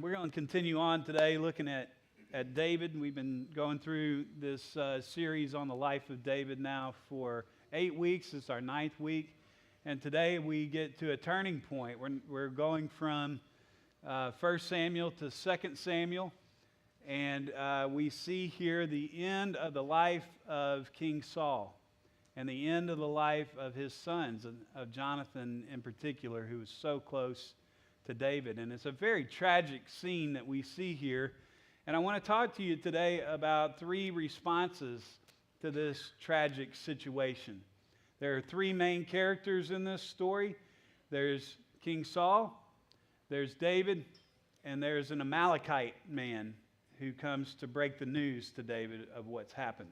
We're going to continue on today looking at David. We've been going through this series on the life of David now for 8 weeks. It's our 9th week. And today we get to a turning point. We're going from 1 Samuel to 2 Samuel. And we see here the end of the life of King Saul and the end of the life of his sons, of Jonathan in particular, who was so close to David. And it's a very tragic scene that we see here. And I want to talk to you today about 3 responses to this tragic situation. There are 3 main characters in this story. There's King Saul, there's David, and there's an Amalekite man who comes to break the news to David of what's happened.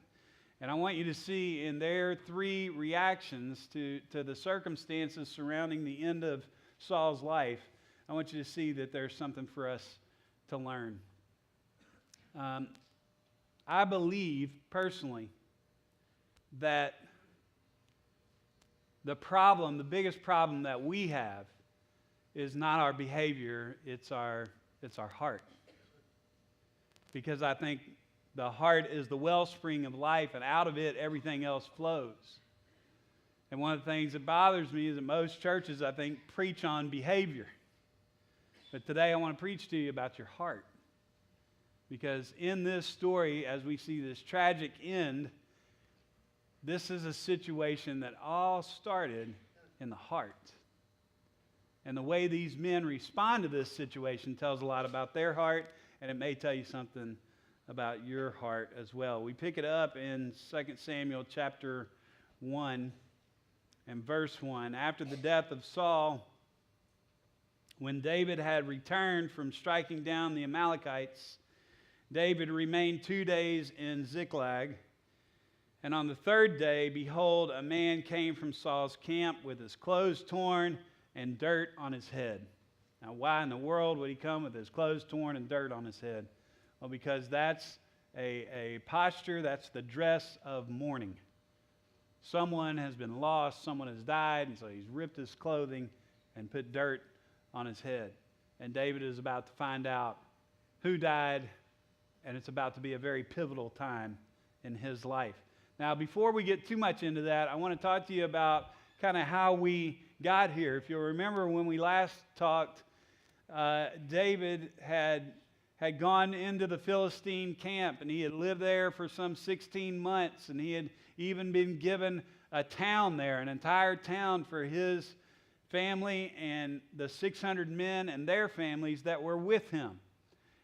And I want you to see in their 3 reactions to the circumstances surrounding the end of Saul's life, I want you to see that there's something for us to learn. I believe personally that the biggest problem that we have is not our behavior, it's our heart. Because I think the heart is the wellspring of life, and out of it, everything else flows. And one of the things that bothers me is that most churches, I think, preach on behavior. But today I want to preach to you about your heart. Because in this story, as we see this tragic end, this is a situation that all started in the heart. And the way these men respond to this situation tells a lot about their heart, and it may tell you something about your heart as well. We pick it up in 2 Samuel chapter 1 and verse 1. After the death of Saul, when David had returned from striking down the Amalekites, David remained 2 days in Ziklag. And on the 3rd day, behold, a man came from Saul's camp with his clothes torn and dirt on his head. Now, why in the world would he come with his clothes torn and dirt on his head? Well, because that's a posture, that's the dress of mourning. Someone has been lost, someone has died, and so he's ripped his clothing and put dirt on his head. And David is about to find out who died, and it's about to be a very pivotal time in his life. Now, before we get too much into that, I want to talk to you about kind of how we got here. If you'll remember when we last talked, David had gone into the Philistine camp, and he had lived there for some 16 months, and he had even been given a town there, an entire town for his family and the 600 men and their families that were with him.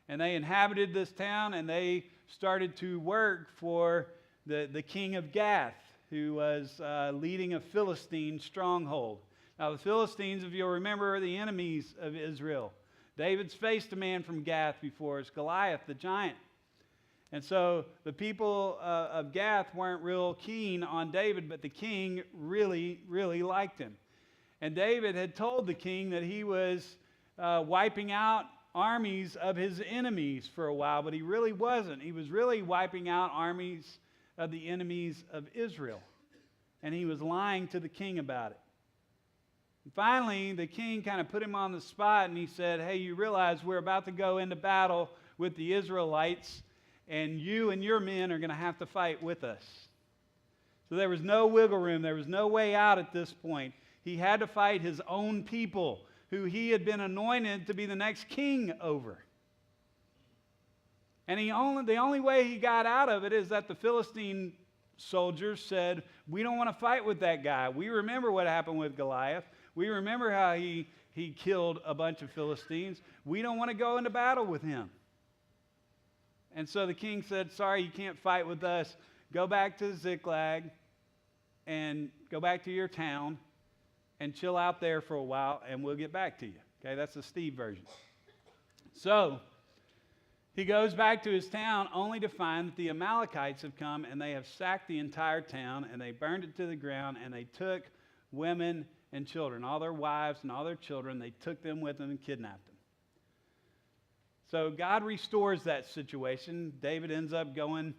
And they inhabited this town, and they started to work for the king of Gath, who was leading a Philistine stronghold. Now, the Philistines, if you'll remember, are the enemies of Israel. David's faced a man from Gath before. It's Goliath, the giant. And so the people of Gath weren't real keen on David, but the king really, really liked him. And David had told the king that he was wiping out armies of his enemies for a while, but he really wasn't. He was really wiping out armies of the enemies of Israel. And he was lying to the king about it. And finally, the king kind of put him on the spot, and he said, hey, you realize we're about to go into battle with the Israelites, and you and your men are going to have to fight with us. So there was no wiggle room. There was no way out at this point. He had to fight his own people, who he had been anointed to be the next king over. And the only way he got out of it is that the Philistine soldiers said, we don't want to fight with that guy. We remember what happened with Goliath. We remember how he killed a bunch of Philistines. We don't want to go into battle with him. And so the king said, sorry, you can't fight with us. Go back to Ziklag and go back to your town and chill out there for a while, and we'll get back to you. Okay, that's the Steve version. So he goes back to his town only to find that the Amalekites have come, and they have sacked the entire town, and they burned it to the ground, and they took women and children, all their wives and all their children. They took them with them and kidnapped them. So God restores that situation. David ends up going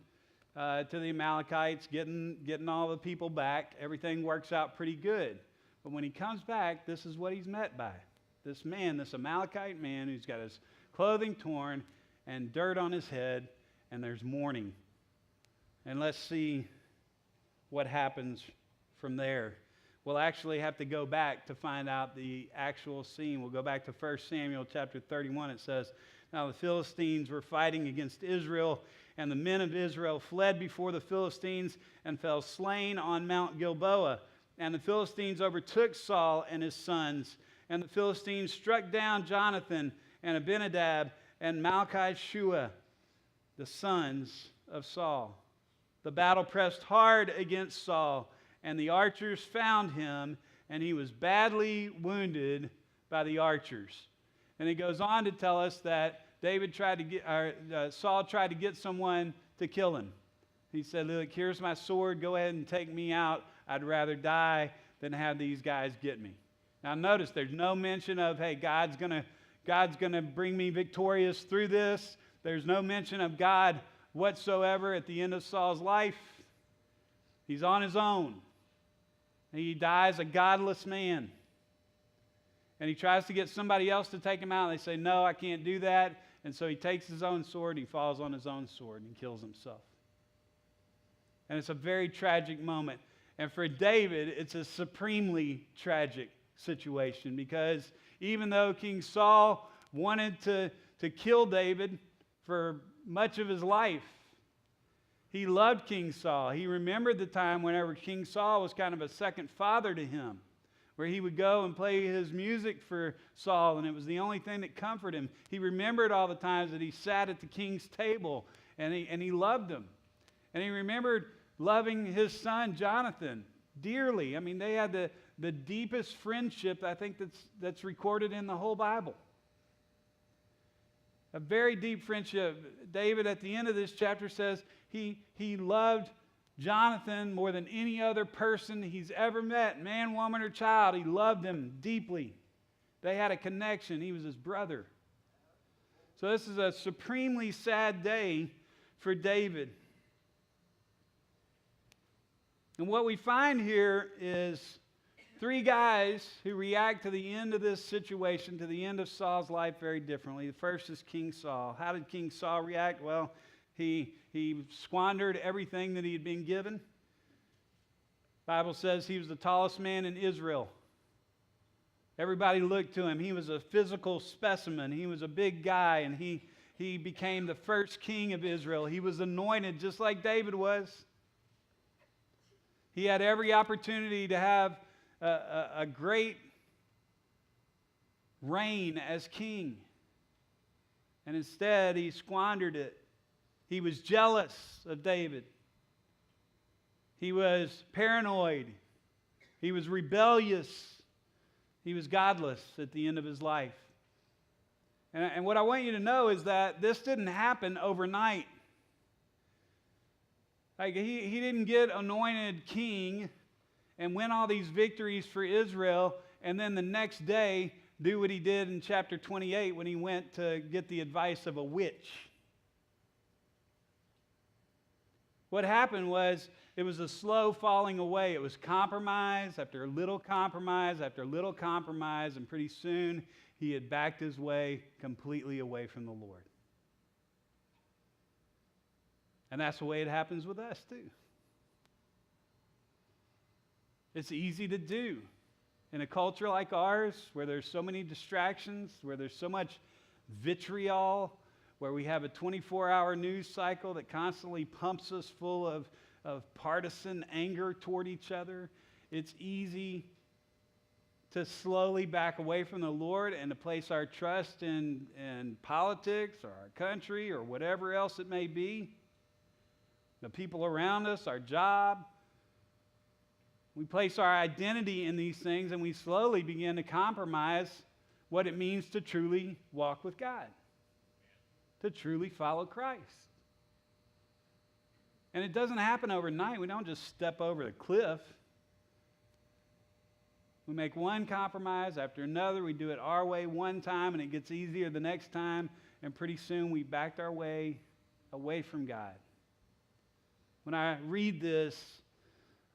to the Amalekites, getting all the people back. Everything works out pretty good. But when he comes back, this is what he's met by. This man, this Amalekite man who's got his clothing torn, and dirt on his head, and there's mourning. And let's see what happens from there. We'll actually have to go back to find out the actual scene. We'll go back to 1 Samuel chapter 31. It says, "Now the Philistines were fighting against Israel, and the men of Israel fled before the Philistines and fell slain on Mount Gilboa. And the Philistines overtook Saul and his sons. And the Philistines struck down Jonathan and Abinadab and Malchishua, the sons of Saul. The battle pressed hard against Saul, and the archers found him, and he was badly wounded by the archers." And it goes on to tell us that Saul tried to get someone to kill him. He said, "Look, here's my sword. Go ahead and take me out. I'd rather die than have these guys get me." Now notice there's no mention of, hey, God's gonna bring me victorious through this. There's no mention of God whatsoever at the end of Saul's life. He's on his own. He dies a godless man. And he tries to get somebody else to take him out. They say, "No, I can't do that." And so he takes his own sword, he falls on his own sword and kills himself. And it's a very tragic moment. And for David, it's a supremely tragic situation, because even though King Saul wanted to kill David for much of his life, he loved King Saul. He remembered the time whenever King Saul was kind of a second father to him, where he would go and play his music for Saul, and it was the only thing that comforted him. He remembered all the times that he sat at the king's table, and he loved him. And he remembered loving his son Jonathan dearly. I mean, they had the deepest friendship, I think, that's recorded in the whole Bible. A very deep friendship. David, at the end of this chapter, says he loved Jonathan more than any other person he's ever met, man, woman, or child. He loved him deeply. They had a connection. He was his brother. So this is a supremely sad day for David. And what we find here is three guys who react to the end of this situation, to the end of Saul's life, very differently. The first is King Saul. How did King Saul react? Well, he squandered everything that he had been given. The Bible says he was the tallest man in Israel. Everybody looked to him. He was a physical specimen. He was a big guy, and he became the first king of Israel. He was anointed just like David was. He had every opportunity to have a great reign as king. And instead, he squandered it. He was jealous of David. He was paranoid. He was rebellious. He was godless at the end of his life. And what I want you to know is that this didn't happen overnight. Like he didn't get anointed king and win all these victories for Israel, and then the next day do what he did in chapter 28 when he went to get the advice of a witch. What happened was it was a slow falling away. It was compromise after little compromise after little compromise, and pretty soon he had backed his way completely away from the Lord. And that's the way it happens with us too. It's easy to do in a culture like ours, where there's so many distractions, where there's so much vitriol, where we have a 24-hour news cycle that constantly pumps us full of partisan anger toward each other. It's easy to slowly back away from the Lord and to place our trust in politics or our country or whatever else it may be. The people around us, our job. We place our identity in these things, and we slowly begin to compromise what it means to truly walk with God, to truly follow Christ. And it doesn't happen overnight. We don't just step over the cliff. We make one compromise after another. We do it our way one time, and it gets easier the next time, and pretty soon we backed our way away from God. When I read this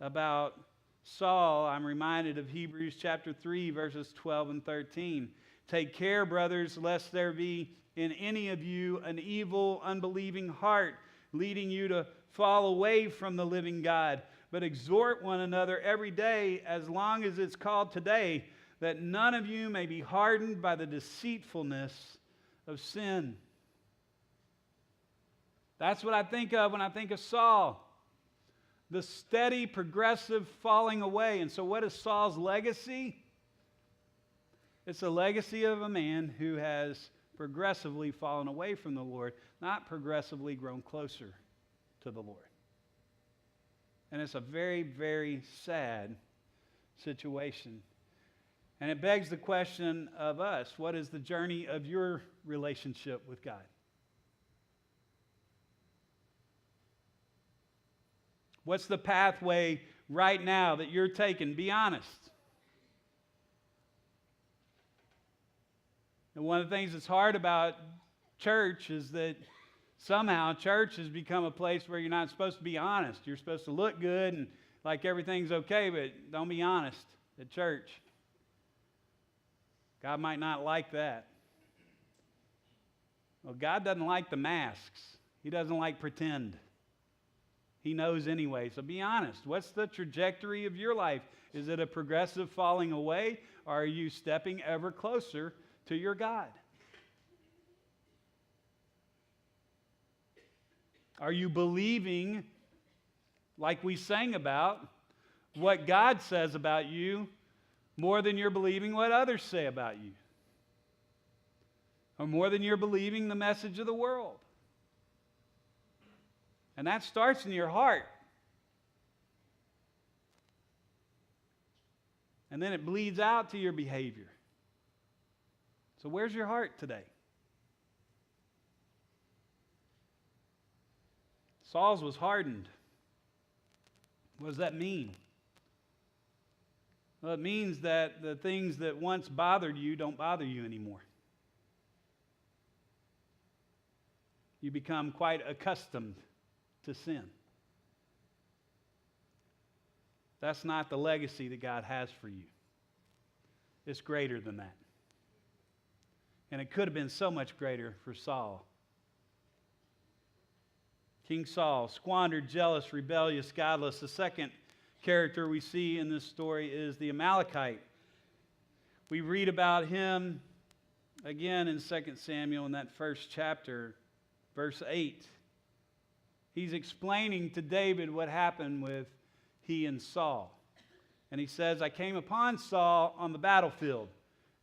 about Saul, I'm reminded of Hebrews chapter 3, verses 12 and 13. "Take care, brothers, lest there be in any of you an evil, unbelieving heart, leading you to fall away from the living God. But exhort one another every day, as long as it's called today, that none of you may be hardened by the deceitfulness of sin. That's what I think of when I think of Saul. The steady, progressive falling away. And so what is Saul's legacy? It's a legacy of a man who has progressively fallen away from the Lord, not progressively grown closer to the Lord. And it's a very, very sad situation. And it begs the question of us, what is the journey of your relationship with God? What's the pathway right now that you're taking? Be honest. And one of the things that's hard about church is that somehow church has become a place where you're not supposed to be honest. You're supposed to look good and like everything's okay, but don't be honest at church. God might not like that. Well, God doesn't like the masks. He doesn't like pretend. He knows anyway. So be honest. What's the trajectory of your life? Is it a progressive falling away, or are you stepping ever closer to your God? Are you believing, like we sang about, what God says about you more than you're believing what others say about you? Or more than you're believing the message of the world? And that starts in your heart. And then it bleeds out to your behavior. So where's your heart today? Saul's was hardened. What does that mean? Well, it means that the things that once bothered you don't bother you anymore. You become quite accustomed to sin. That's not the legacy that God has for you. It's greater than that. And it could have been so much greater for Saul. King Saul, squandered, jealous, rebellious, godless. The second character we see in this story is the Amalekite. We read about him again in 2 Samuel in that first chapter, verse 8. He's explaining to David what happened with he and Saul. And he says, I came upon Saul on the battlefield,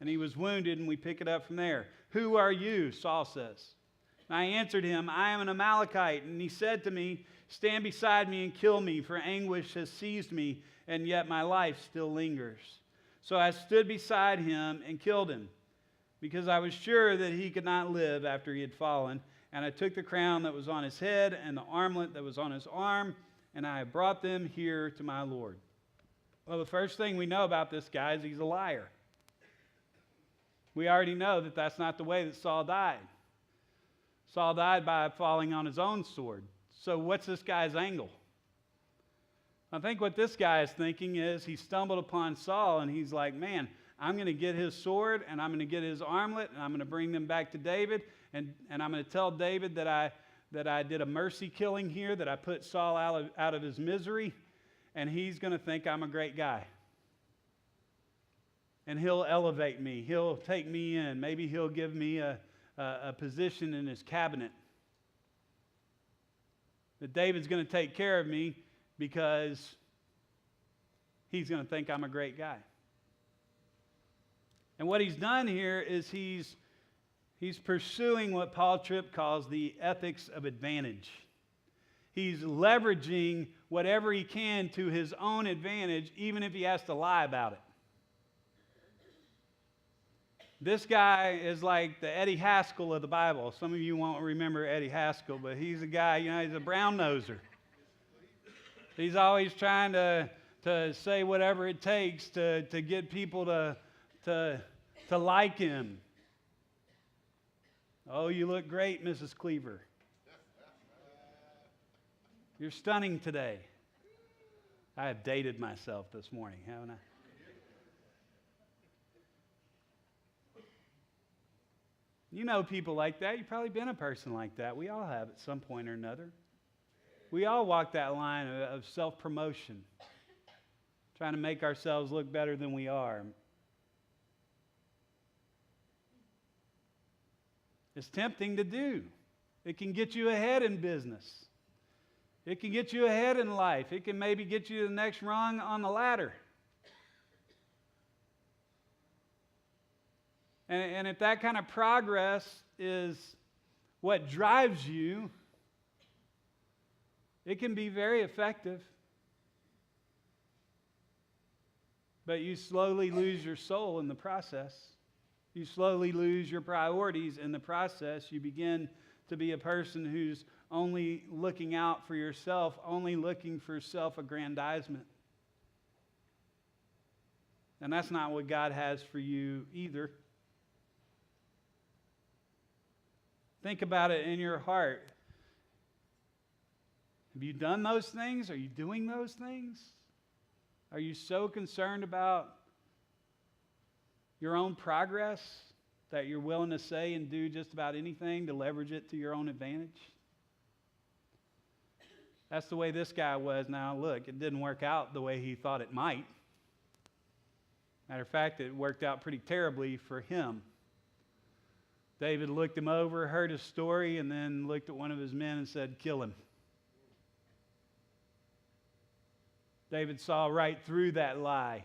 and he was wounded, and we pick it up from there. Who are you? Saul says. And I answered him, I am an Amalekite. And he said to me, stand beside me and kill me, for anguish has seized me, and yet my life still lingers. So I stood beside him and killed him, because I was sure that he could not live after he had fallen. And I took the crown that was on his head and the armlet that was on his arm, and I brought them here to my Lord. Well, the first thing we know about this guy is he's a liar. We already know that that's not the way that Saul died. Saul died by falling on his own sword. So what's this guy's angle? I think what this guy is thinking is he stumbled upon Saul, and he's like, man, I'm going to get his sword, and I'm going to get his armlet, and I'm going to bring them back to David, and I'm going to tell David that I did a mercy killing here, that I put Saul out of his misery, and he's going to think I'm a great guy. And he'll elevate me. He'll take me in. Maybe he'll give me a position in his cabinet. That David's going to take care of me because he's going to think I'm a great guy. And what he's done here is he's pursuing what Paul Tripp calls the ethics of advantage. He's leveraging whatever he can to his own advantage, even if he has to lie about it. This guy is like the Eddie Haskell of the Bible. Some of you won't remember Eddie Haskell, but he's a guy, he's a brown-noser. He's always trying to say whatever it takes to get people to like him. Oh, you look great, Mrs. Cleaver. You're stunning today. I have dated myself this morning, haven't I? You know people like that. You've probably been a person like that. We all have at some point or another. We all walk that line of self-promotion, trying to make ourselves look better than we are. It's tempting to do. It can get you ahead in business. It can get you ahead in life. It can maybe get you to the next rung on the ladder. And if that kind of progress is what drives you, it can be very effective. But you slowly lose your soul in the process. You slowly lose your priorities in the process. You begin to be a person who's only looking out for yourself, only looking for self-aggrandizement. And that's not what God has for you either. Think about it in your heart. Have you done those things? Are you doing those things? Are you so concerned about your own progress that you're willing to say and do just about anything to leverage it to your own advantage? That's the way this guy was. Now, look, it didn't work out the way he thought it might. Matter of fact, it worked out pretty terribly for him. David looked him over, heard his story, and then looked at one of his men and said, "Kill him." David saw right through that lie,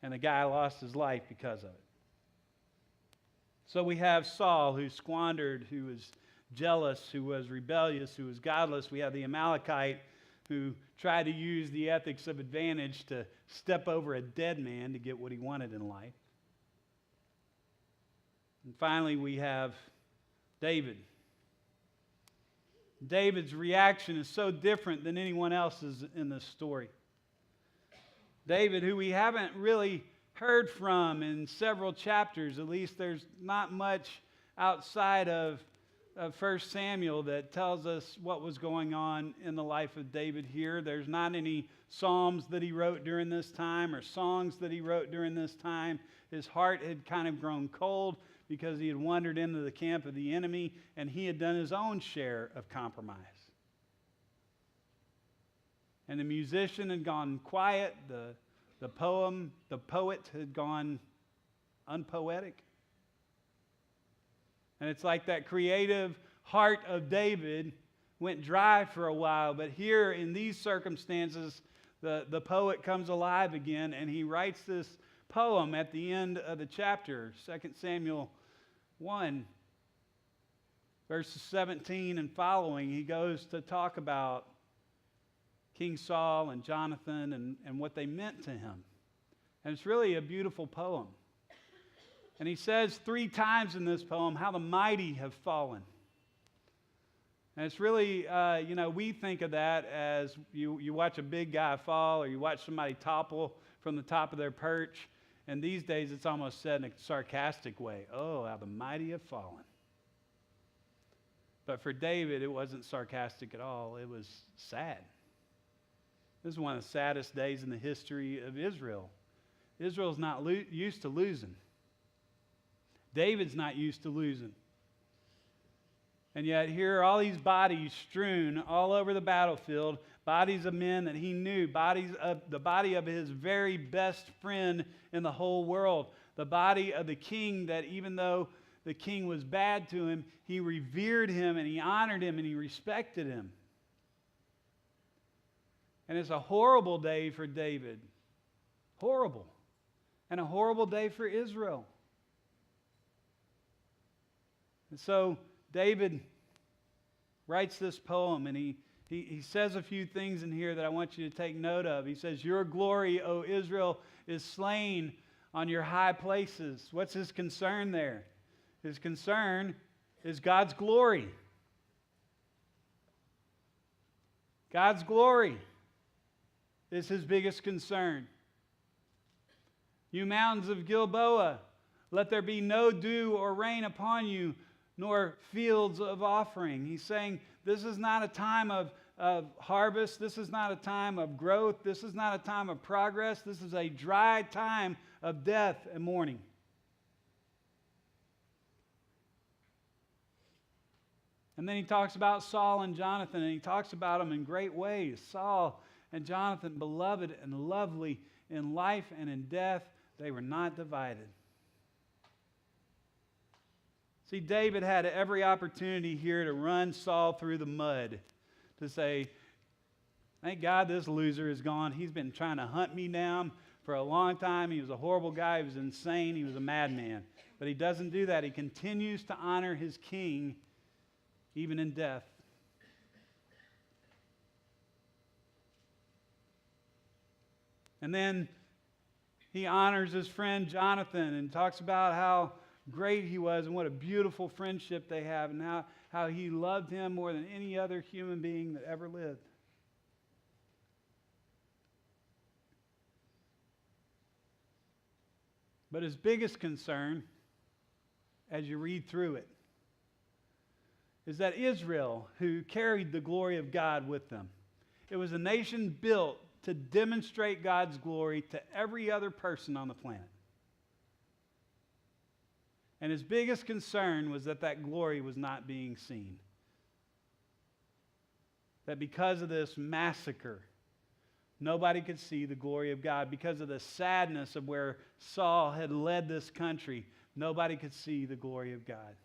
and the guy lost his life because of it. So we have Saul, who squandered, who was jealous, who was rebellious, who was godless. We have the Amalekite, who tried to use the ethics of advantage to step over a dead man to get what he wanted in life. And finally, we have David. David's reaction is so different than anyone else's in this story. David, who we haven't really heard from in several chapters, at least there's not much outside of 1 Samuel that tells us what was going on in the life of David here. There's not any psalms that he wrote during this time or songs that he wrote during this time. His heart had kind of grown cold because he had wandered into the camp of the enemy and he had done his own share of compromise. And the musician had gone quiet, the poet had gone unpoetic. And it's like that creative heart of David went dry for a while, but here in these circumstances, the poet comes alive again and he writes this poem at the end of the chapter, 2 Samuel 1, verses 17 and following. He goes to talk about King Saul and Jonathan and what they meant to him. And it's really a beautiful poem. And he says 3 times in this poem how the mighty have fallen. And it's really, we think of that as you watch a big guy fall or you watch somebody topple from the top of their perch. And these days it's almost said in a sarcastic way, "Oh, how the mighty have fallen." But for David, it wasn't sarcastic at all. It was sad. This is one of the saddest days in the history of Israel. Israel's not used to losing. David's not used to losing. And yet here are all these bodies strewn all over the battlefield, bodies of men that he knew, the body of his very best friend in the whole world, the body of the king that even though the king was bad to him, he revered him and he honored him and he respected him. And it's a horrible day for David. Horrible. And a horrible day for Israel. And so David writes this poem, and he says a few things in here that I want you to take note of. He says, "Your glory, O Israel, is slain on your high places." What's his concern there? His concern is God's glory. God's glory is his biggest concern. "You mountains of Gilboa, let there be no dew or rain upon you, nor fields of offering." He's saying this is not a time of harvest. This is not a time of growth. This is not a time of progress. This is a dry time of death and mourning. And then he talks about Saul and Jonathan, and he talks about them in great ways. Saul and Jonathan, beloved and lovely in life and in death, they were not divided. See, David had every opportunity here to run Saul through the mud, to say, thank God this loser is gone. He's been trying to hunt me down for a long time. He was a horrible guy. He was insane. He was a madman. But he doesn't do that. He continues to honor his king even in death. And then he honors his friend Jonathan and talks about how great he was and what a beautiful friendship they have, and how he loved him more than any other human being that ever lived. But his biggest concern, as you read through it, is that Israel, who carried the glory of God with them, it was a nation built to demonstrate God's glory to every other person on the planet. And his biggest concern was that that glory was not being seen. That because of this massacre, nobody could see the glory of God. Because of the sadness of where Saul had led this country, nobody could see the glory of God.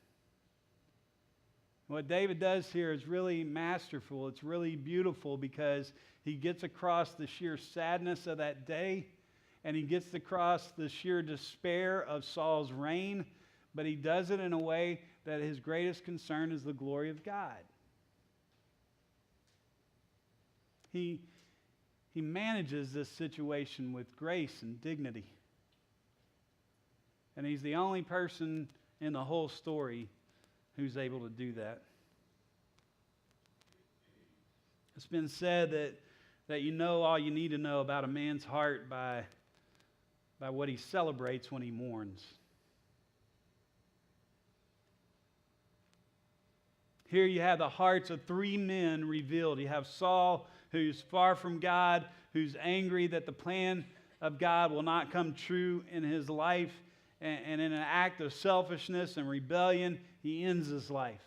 What David does here is really masterful. It's really beautiful because he gets across the sheer sadness of that day, and he gets across the sheer despair of Saul's reign, but he does it in a way that his greatest concern is the glory of God. He manages this situation with grace and dignity. And he's the only person in the whole story who's able to do that. It's been said that you know all you need to know about a man's heart by what he celebrates when he mourns. Here you have the hearts of three men revealed. You have Saul, who's far from God, who's angry that the plan of God will not come true in his life, and in an act of selfishness and rebellion, he ends his life.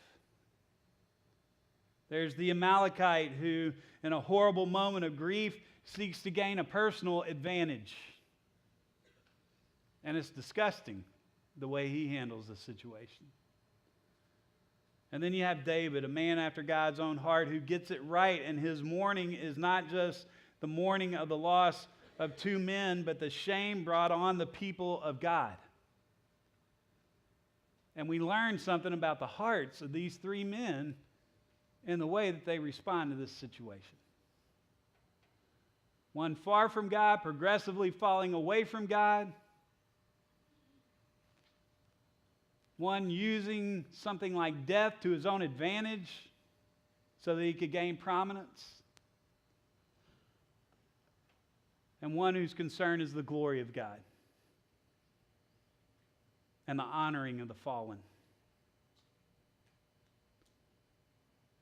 There's the Amalekite who, in a horrible moment of grief, seeks to gain a personal advantage. And it's disgusting the way he handles the situation. And then you have David, a man after God's own heart, who gets it right, and his mourning is not just the mourning of the loss of two men, but the shame brought on the people of God. And we learn something about the hearts of these three men in the way that they respond to this situation. One far from God, progressively falling away from God. One using something like death to his own advantage so that he could gain prominence. And one whose concern is the glory of God and the honoring of the fallen.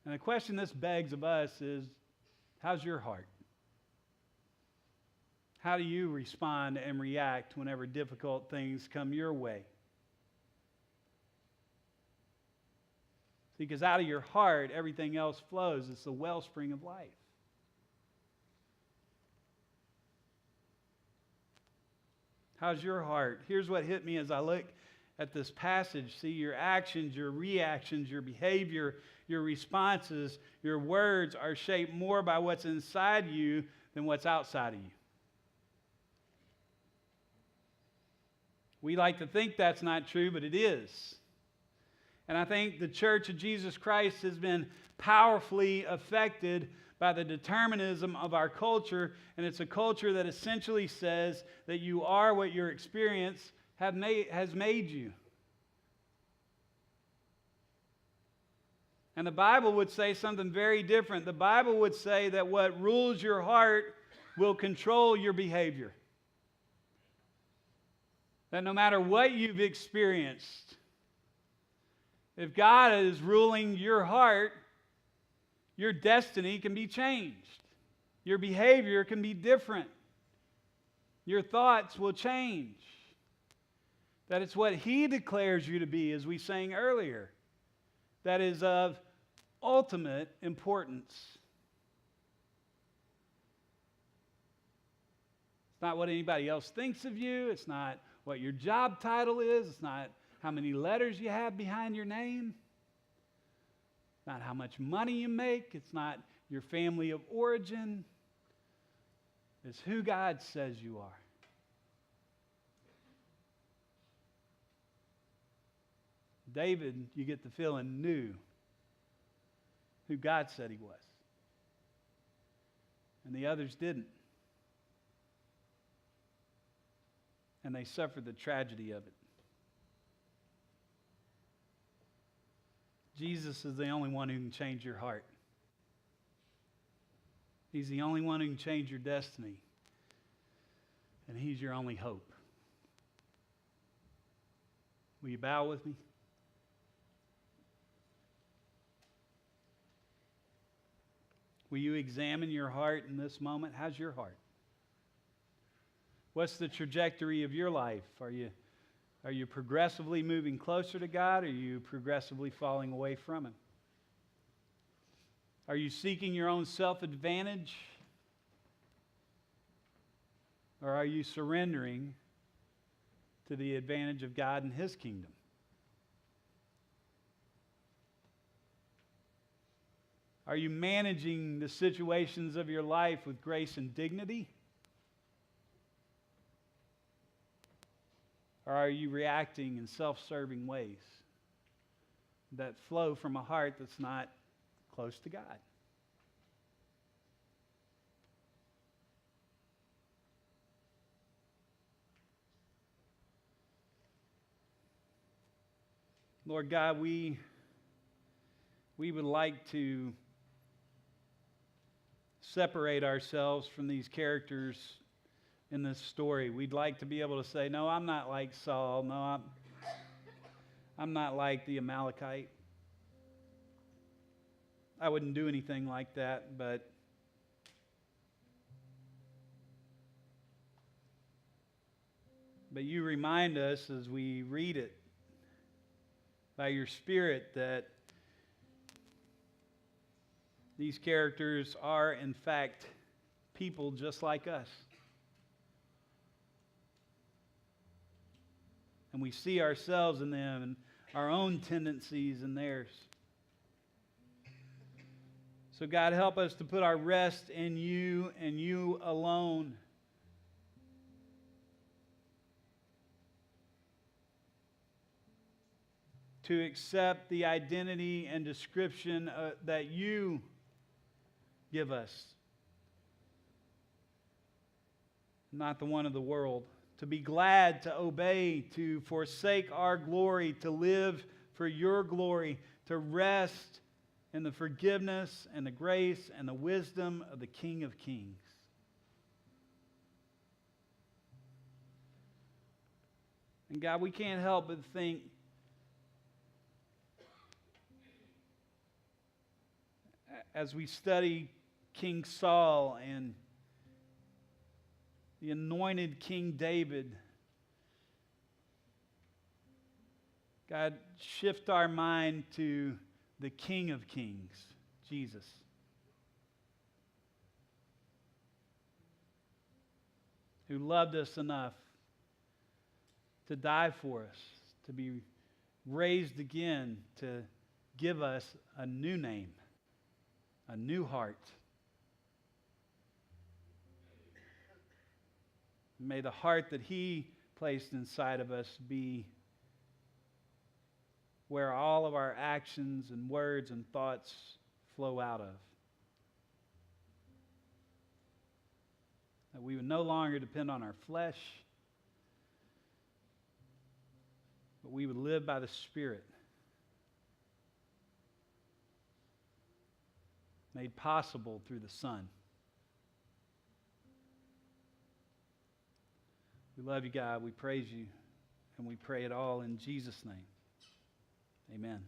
And the question this begs of us is, how's your heart? How do you respond and react whenever difficult things come your way? Because out of your heart, everything else flows. It's the wellspring of life. How's your heart? Here's what hit me as I look at this passage. See, your actions, your reactions, your behavior, your responses, your words are shaped more by what's inside you than what's outside of you. We like to think that's not true, but it is. And I think the Church of Jesus Christ has been powerfully affected by the determinism of our culture, and it's a culture that essentially says that you are what your experience has made you. And the Bible would say something very different. The Bible would say that what rules your heart will control your behavior. That no matter what you've experienced, if God is ruling your heart, your destiny can be changed. Your behavior can be different. Your thoughts will change. That it's what He declares you to be, as we sang earlier, that is of ultimate importance. It's not what anybody else thinks of you. It's not what your job title is. It's not how many letters you have behind your name. It's not how much money you make. It's not your family of origin. It's who God says you are. David, you get the feeling, knew who God said he was. And the others didn't. And they suffered the tragedy of it. Jesus is the only one who can change your heart. He's the only one who can change your destiny. And He's your only hope. Will you bow with me? Will you examine your heart in this moment? How's your heart? What's the trajectory of your life? Are you progressively moving closer to God? Or are you progressively falling away from Him? Are you seeking your own self-advantage? Or are you surrendering to the advantage of God and His kingdom? Are you managing the situations of your life with grace and dignity? Or are you reacting in self-serving ways that flow from a heart that's not close to God? Lord God, we would like to separate ourselves from these characters in this story. We'd like to be able to say, no, I'm not like Saul. No, I'm not like the Amalekite. I wouldn't do anything like that, but you remind us as we read it by your Spirit that these characters are, in fact, people just like us. And we see ourselves in them and our own tendencies in theirs. So God, help us to put our rest in you and you alone. To accept the identity and description that you give us, not the one of the world. To be glad, to obey, to forsake our glory, to live for your glory, to rest in the forgiveness and the grace and the wisdom of the King of Kings. And God, we can't help but think as we study King Saul and the anointed King David, God, shift our mind to the King of Kings, Jesus. Who loved us enough to die for us, to be raised again, to give us a new name, a new heart. May the heart that He placed inside of us be where all of our actions and words and thoughts flow out of. That we would no longer depend on our flesh, but we would live by the Spirit, made possible through the Son. We love you, God. We praise you, and we pray it all in Jesus' name. Amen.